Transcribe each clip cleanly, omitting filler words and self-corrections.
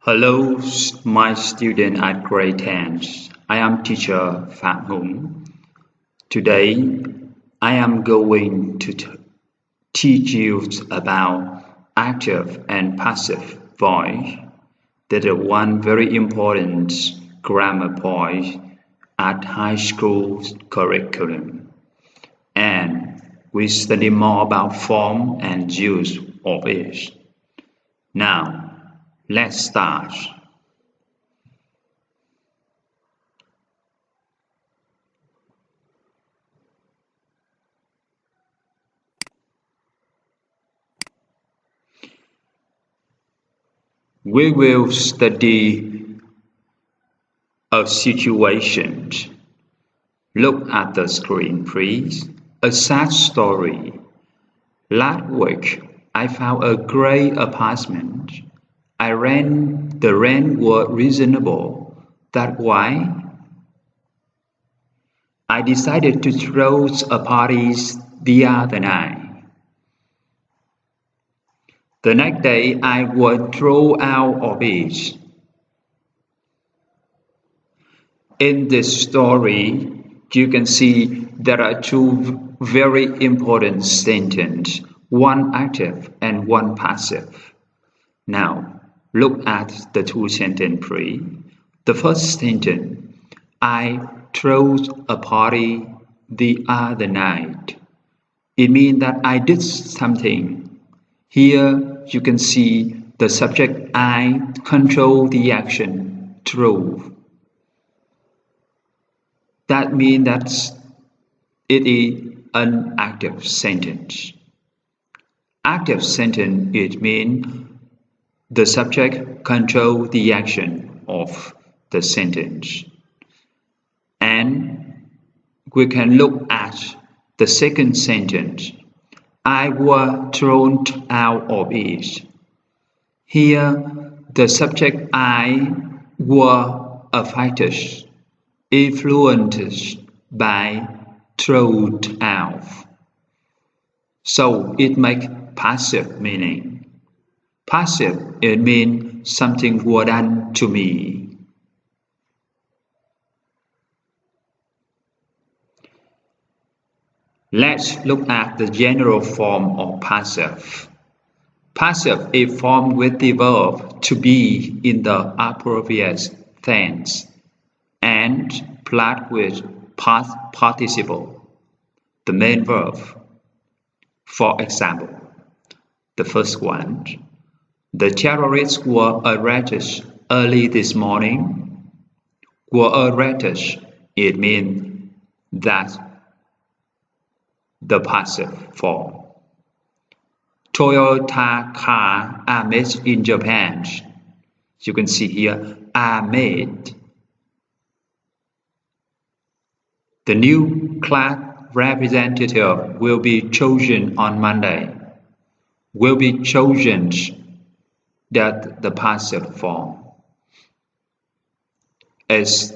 Hello, my student at grade 10. I am teacher Phạm Hùng. Today, I am going to teach you about active and passive voice. That is one very important grammar point at high school curriculum. And we study more about form and use of it. Now, let's start. We will study a situation. Look at the screen, please. A sad story. Last week, I found a great apartment. The rent was reasonable. That's why I decided to throw a party the other night. The next day, I was thrown out of it. In this story, you can see there are two very important sentences, one active and one passive. Now, look at the two sentences, please. The first sentence, I threw a party the other night. It means that I did something. Here you can see the subject I control the action throw. That means that it is an active sentence. Active sentence, it means the subject controls the action of the sentence. And we can look at the second sentence. I was thrown out of it. Here, the subject I was affected, influenced by thrown out. So it makes passive meaning. Passive, it means something was done to me. Let's look at the general form of passive. Passive is formed with the verb to be in the appropriate tense and plus with past participle, the main verb. For example, the first one, the terrorists were arrested early this morning. Were arrested, it means that the passive form. Toyota cars are made in Japan. You can see here, are made. The new class representative will be chosen on Monday. Will be chosen, that the passive form. Is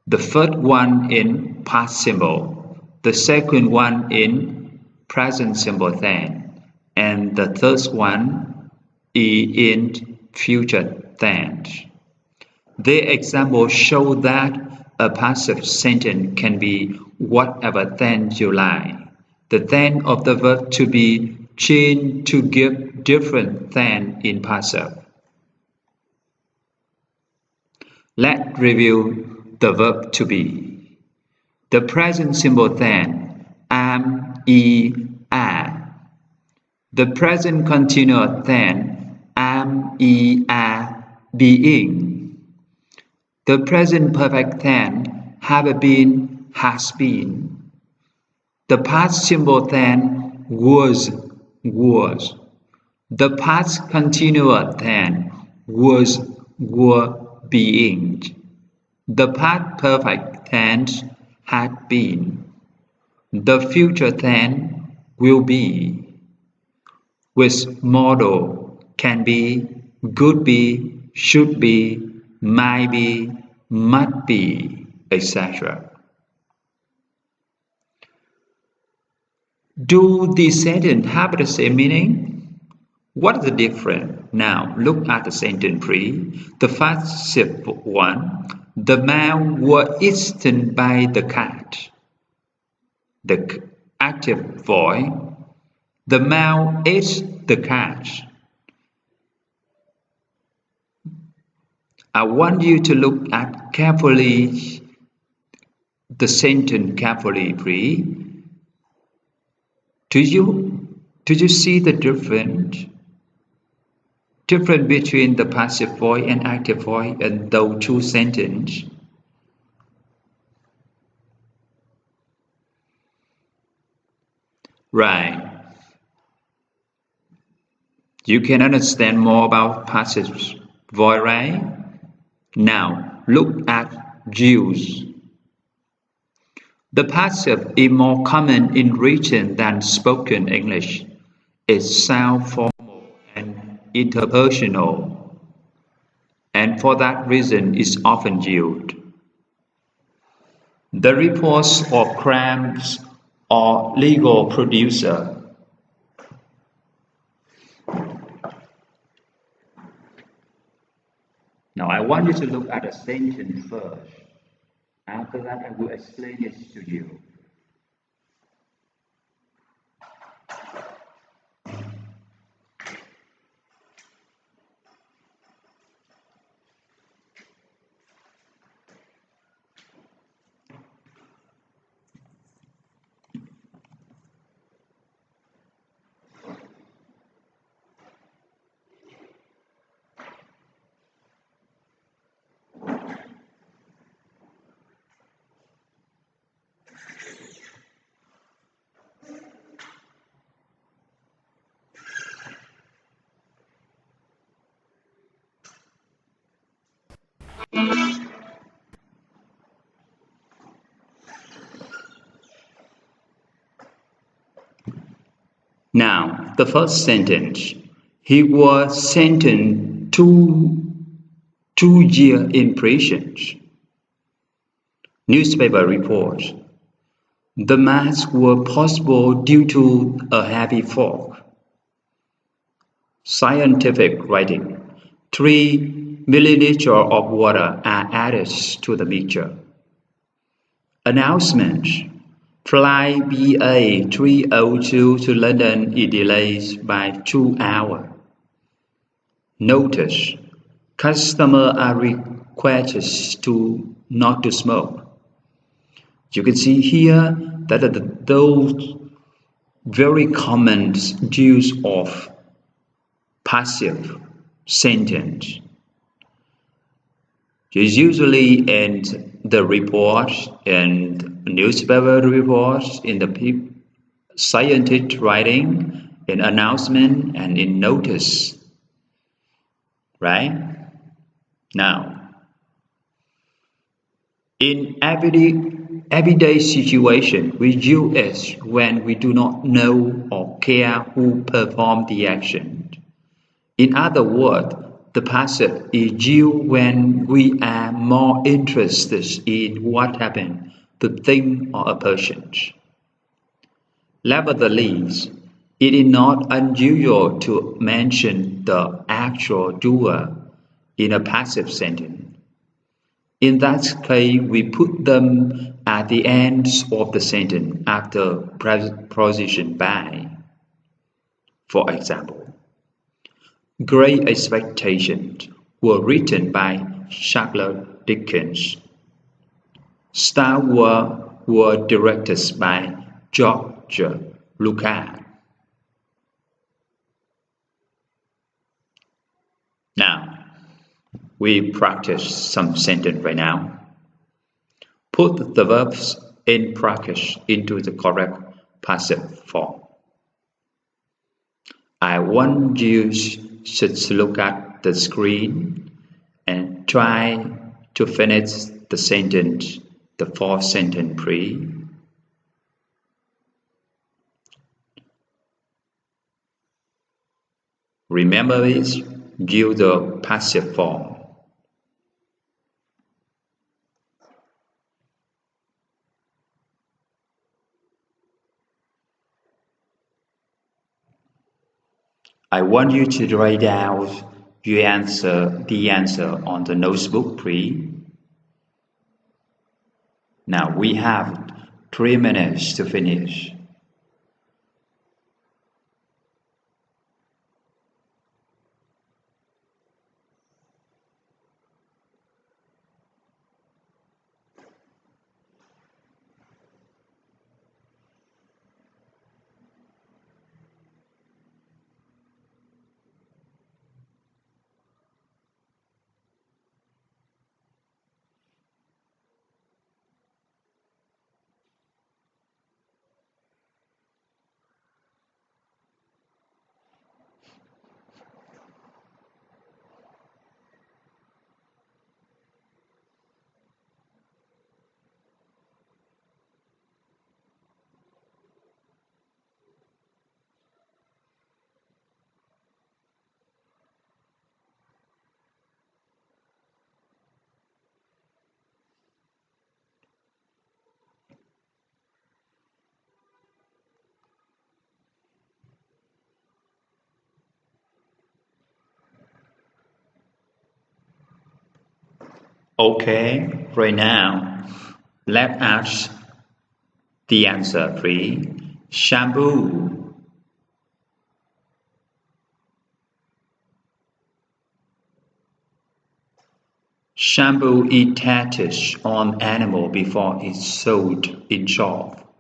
the first one in past simple, the second one in present simple tense, and the third one is in future tense. The examples show that a passive sentence can be whatever tense you like. The tense of the verb to be changed to give different tense in passive. Let's review the verb to be. The present simple tense, am, are. The present continuous tense, am, are, being. The present perfect tense, have been, has been. The past simple tense, was. The past continuous tense, were, being. The past perfect tense, had been. The future tense, will be. With model, can be, could be, should be, might be, must be, etc. Do these sentences have the same meaning? What is the difference? Now look at the sentence 3, the passive one. The mouse was eaten by the cat. The active voice. The mouse ate the cat. I want you to look at carefully the sentence carefully, please. Do you see the difference between the passive voice and active voice in those two sentences? Right. You can understand more about passive voice, right? Now look at use. The passive is more common in written than spoken English. It sounds formal and interpersonal, and for that reason is often used. The reports of crimes or legal producer. Now I want you to look at the sentence first. After that, I will explain it to you. Now, the first sentence. He was sentenced to 2 years in prison. Newspaper report. The masks were possible due to a heavy fog. Scientific writing. 3 milliliters of water are added to the mixture. Announcement. Flight BA302 to London is delayed by 2 hours. Notice. Customers are requested to not to smoke. You can see here that those very common use of passive sentence is usually in the report and newspaper reports, in the scientific writing, in announcement, and in notice. Right? Now, in everyday situation, we use it when we do not know or care who performed the action. In other words, the passive is used when we are more interested in what happened to the thing or a person. Nevertheless, it is not unusual to mention the actual doer in a passive sentence. In that case, we put them at the end of the sentence after preposition by. For example, Great Expectations were written by Charles Dickens. Star Wars were directed by George Lucas. Now, we practice some sentence right now. Put the verbs in practice into the correct passive form. I want you to look at the screen and try to finish the sentence, the fourth sentence, please. Remember this, use the passive form. I want you to write down the answer on the notebook, please. Now we have 3 minutes to finish. Okay, right now, let's ask the answer, please. Shampoo. Shampoo is tested on animal before it's sold in shop.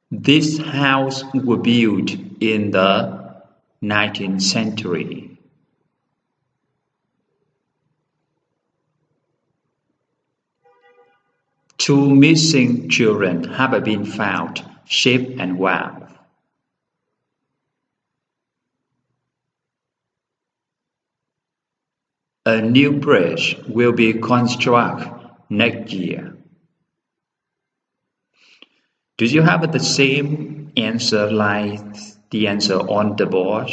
This house was built in the 19th century. Two missing children have been found, safe and well. A new bridge will be constructed next year. Do you have the same answer like the answer on the board?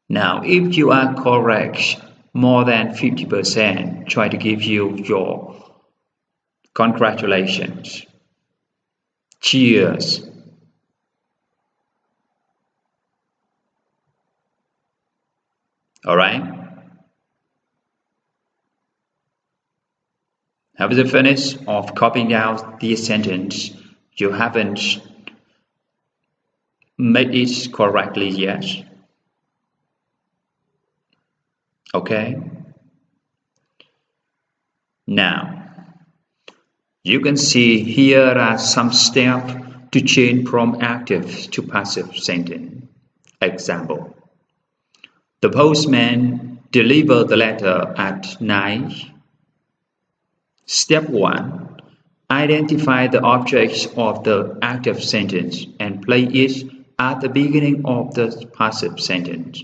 Now, if you are correct, more than 50% try to give you your congratulations. Cheers. All right. Have you finished of copying out the sentence? You haven't made it correctly yet. Okay. Now, you can see here are some steps to change from active to passive sentence. Example. The postman delivered the letter at 9. Step 1. Identify the object of the active sentence and place it at the beginning of the passive sentence,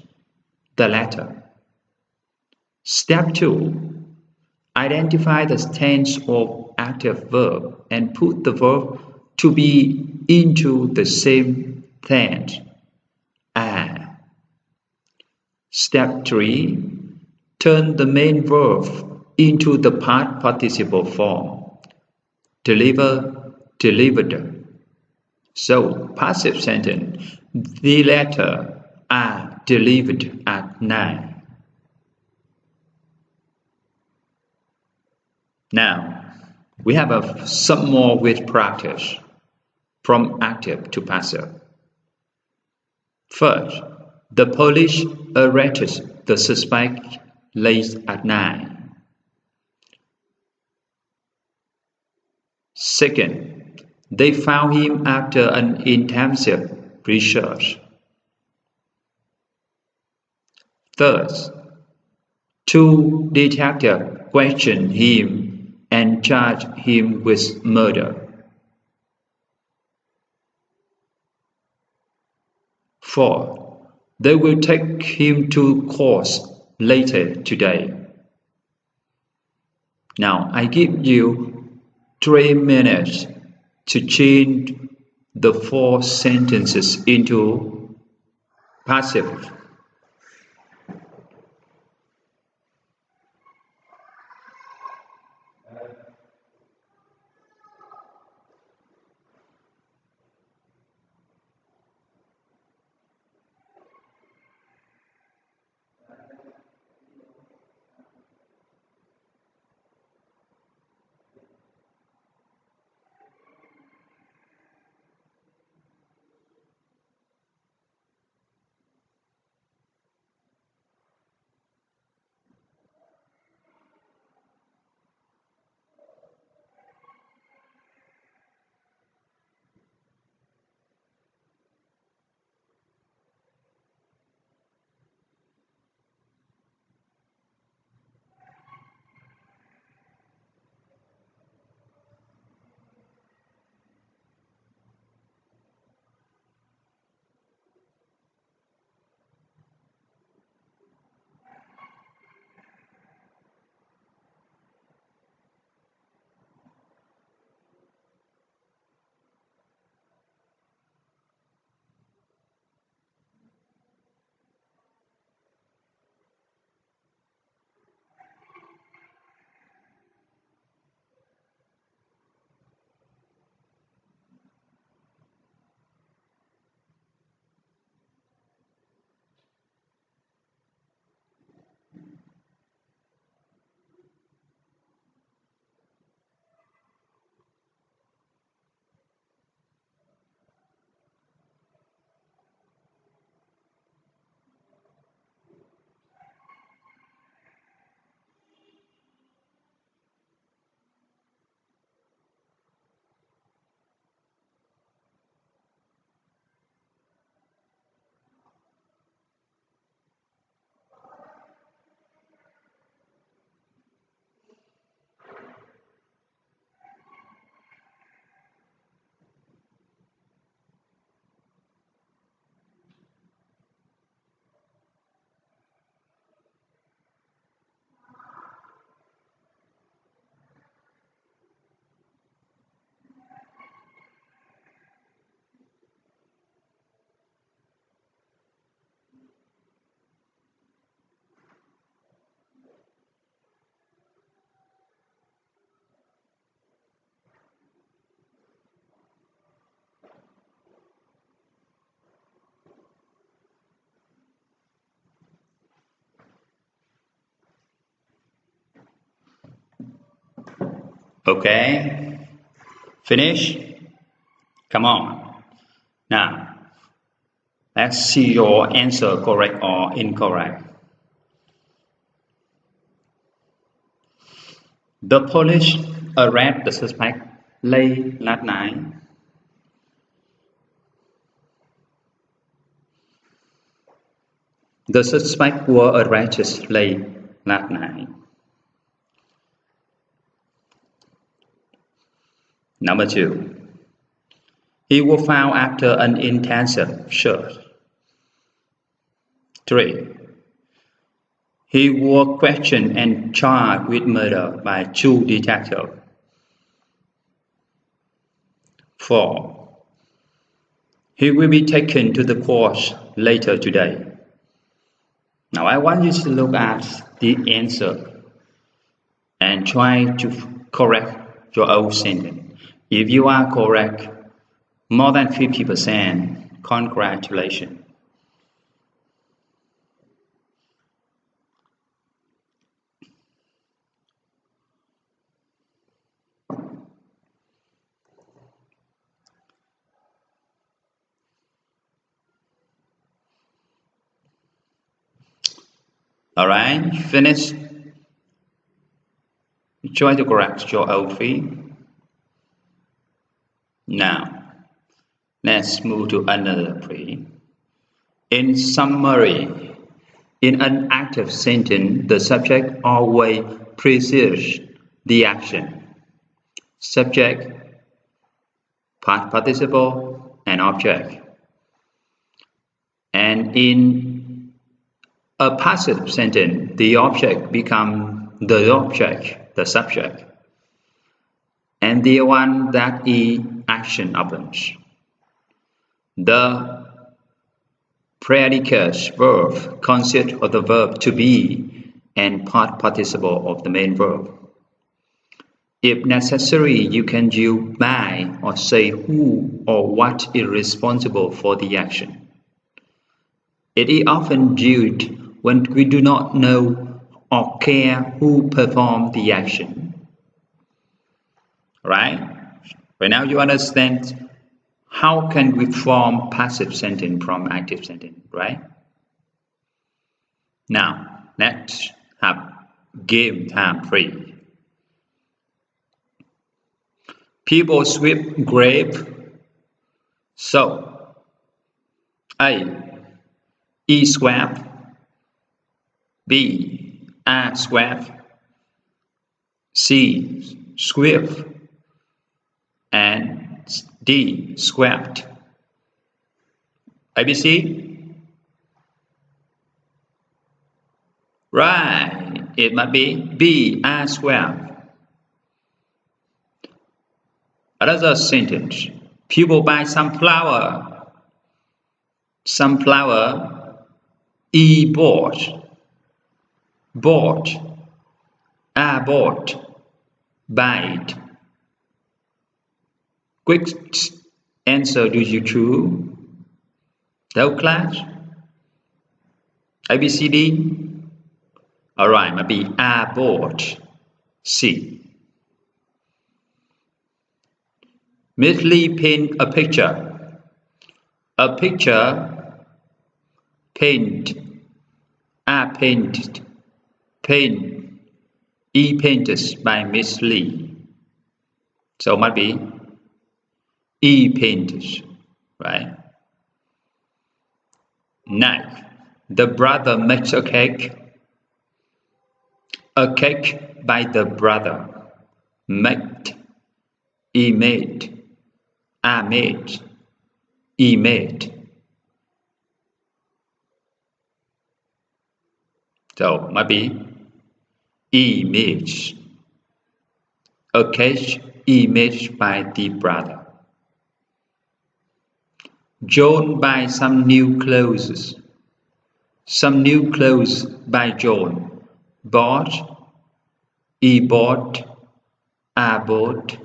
the letter. Step 2. Identify the tense of active verb and put the verb to be into the same tense. Step 3. Turn the main verb into the past participle form. Deliver, delivered. So, passive sentence. The letter are delivered at 9. Now, we have some more with practice from active to passive. First, the police arrested the suspect late at 9. Second, they found him after an intensive research. Third, two detectives questioned him and charged him with murder. Fourth, they will take him to court later today. Now I give you 3 minutes to change the 4 sentences into passive. Okay? Finish? Come on. Now, let's see your answer correct or incorrect. The police arrested the suspect late last night. The suspects were arrested late last night. Number 2. He was found after an intensive search. 3. He was questioned and charged with murder by 2 detectives. 4. He will be taken to the court later today. Now I want you to look at the answer and try to correct your own sentence. If you are correct, more than 50%, congratulations. Alright, finish. Try to correct your outfit. Now, let's move to another pre. In summary, in an active sentence, the subject always precedes the action. Subject, past participle, and object. And in a passive sentence, the object becomes the object, the subject, and the one that is action happens. The predicate verb consists of the verb to be and past participle of the main verb. If necessary, you can use by or say who or what is responsible for the action. It is often used when we do not know or care who performed the action. Right? Right now you understand how can we form passive sentence from active sentence, right? Now, let's have game time 3. People sweep grave. So, A. E swept. B. A swept. C. Swept. And D. Swept. ABC? Right, it must be B. A swept. Another sentence. People buy some flour. Some flour. E bought. Bought. A bought. Bite. Quick answer, do you choose? No class? A, B, C, D? Alright, might be A bought. C. Miss Lee paint a picture. A picture. Paint. A painted. Paint. E painted by Miss Lee. So might be E painted, right? Next, the brother makes a cake. A cake by the brother. Made. E made. A made. E made. So might be image. A cake imaged by the brother. John buys some new clothes. Some new clothes by John. Bought. E bought. A bought.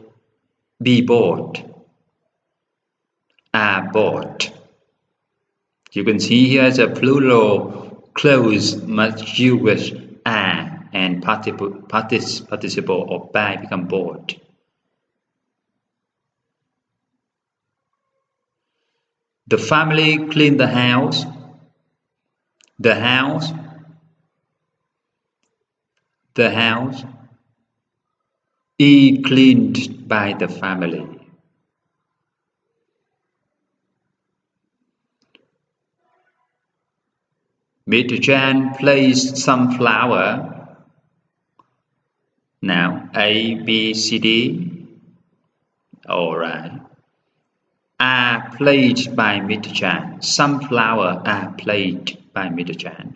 B bought. A bought. You can see here as a plural clothes must use with a and participle of by become bought. The family cleaned the house. The house. The house is cleaned by the family. Mr. Chan placed some flour. Now, A, B, C, D. All right. Are played by Mr. Chan. Some flower are played by Mr. Chan.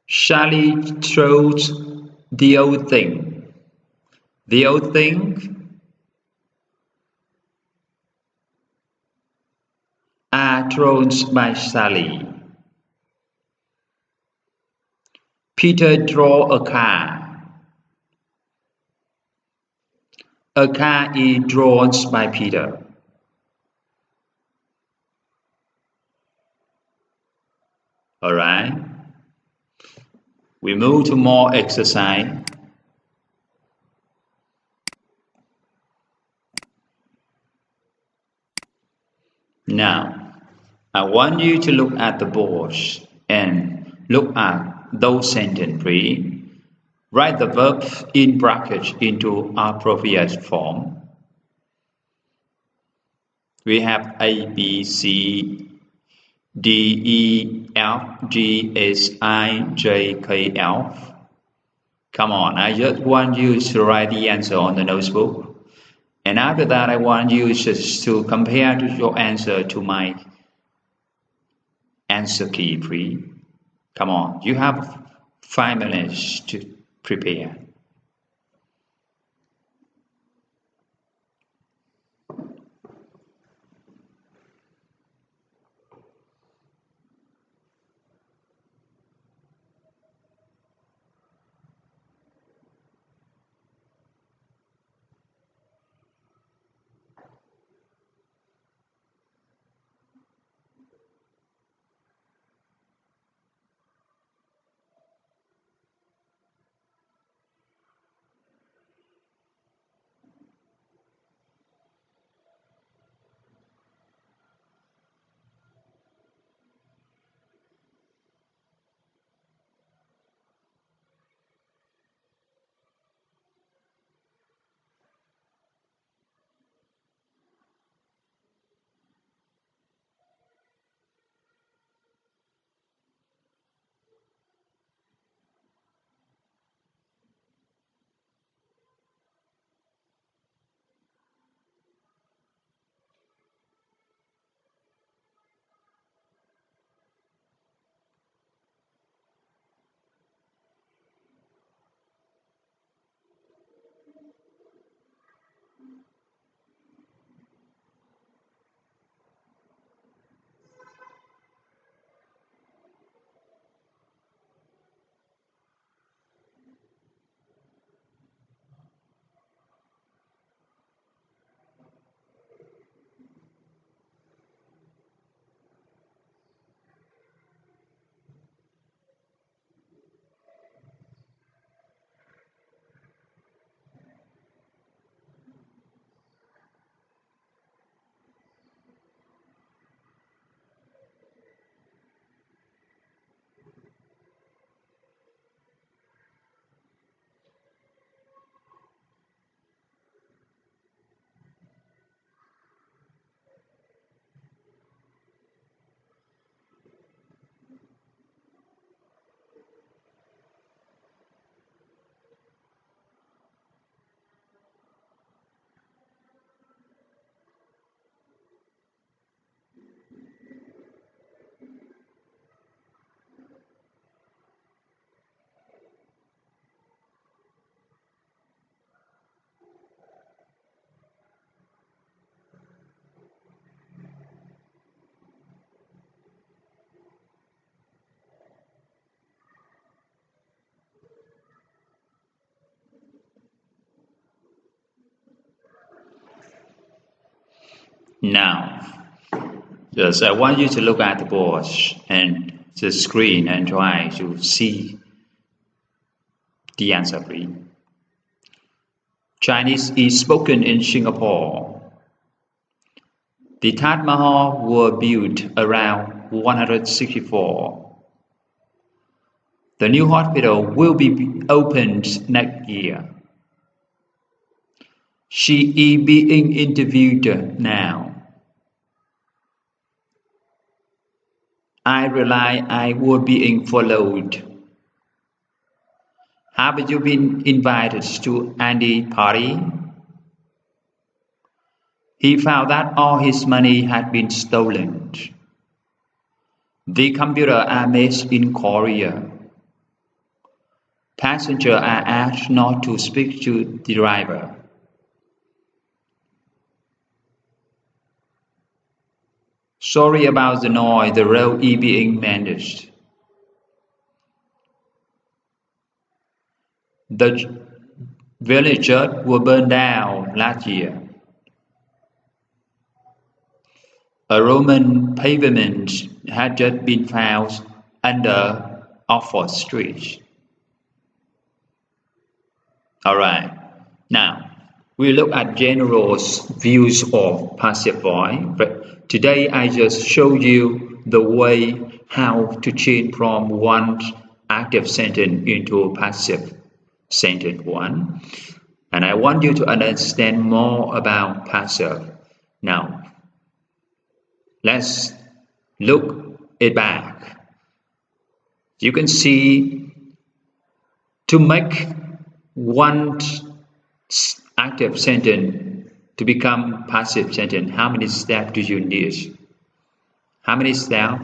Charlie throws the old thing. The old thing are thrown by Sally. Peter draw a car. A car is drawn by Peter. All right. We move to more exercise. Now, I want you to look at the boards and look at those sentences. Write the verb in brackets into appropriate form. We have A, B, C, D, E, F, G, H, I, J, K, L. Come on, I just want you to write the answer on the notebook. And after that, I want you just to compare your answer to my answer key, please. Come on, you have 5 minutes to prepare. Now, yes, I want you to look at the boards and the screen and try to see the answer, please. Chinese is spoken in Singapore. The Taj Mahal were built around 164. The new hospital will be opened next year. She is being interviewed now. I realize I was being followed. Have you been invited to Andy's party? He found that all his money had been stolen. The computers are made in Korea. Passengers are asked not to speak to the driver. Sorry about the noise, the road is being managed. The village church was burned down last year. A Roman pavement had just been found under Oxford Street. Alright, now we look at general views of passive voice. Today I just showed you the way how to change from one active sentence into a passive sentence one. And I want you to understand more about passive. Now, let's look it back. You can see to make one active sentence to become passive sentence, how many steps do you need? How many steps?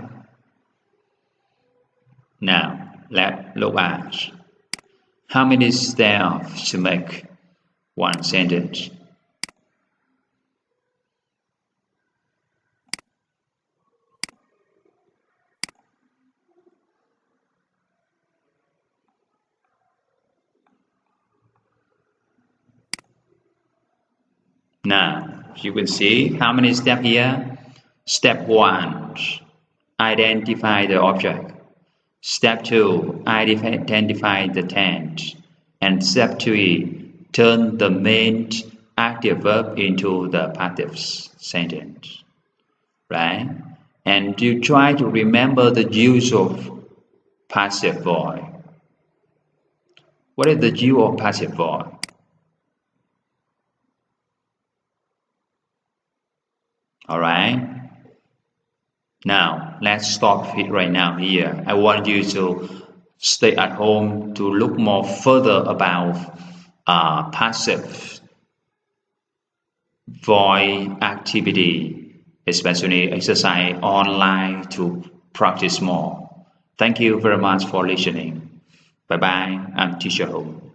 Now, let's look at how many steps to make one sentence. Now, you can see how many steps here. Step 1, identify the object. Step 2, identify the tense. And step 3, turn the main active verb into the passive sentence. Right? And you try to remember the use of passive voice. What is the use of passive voice? Alright? Now, let's stop it right now here. I want you to stay at home to look more further about passive voice activity, especially exercise online to practice more. Thank you very much for listening. Bye bye. I'm Teacher Home.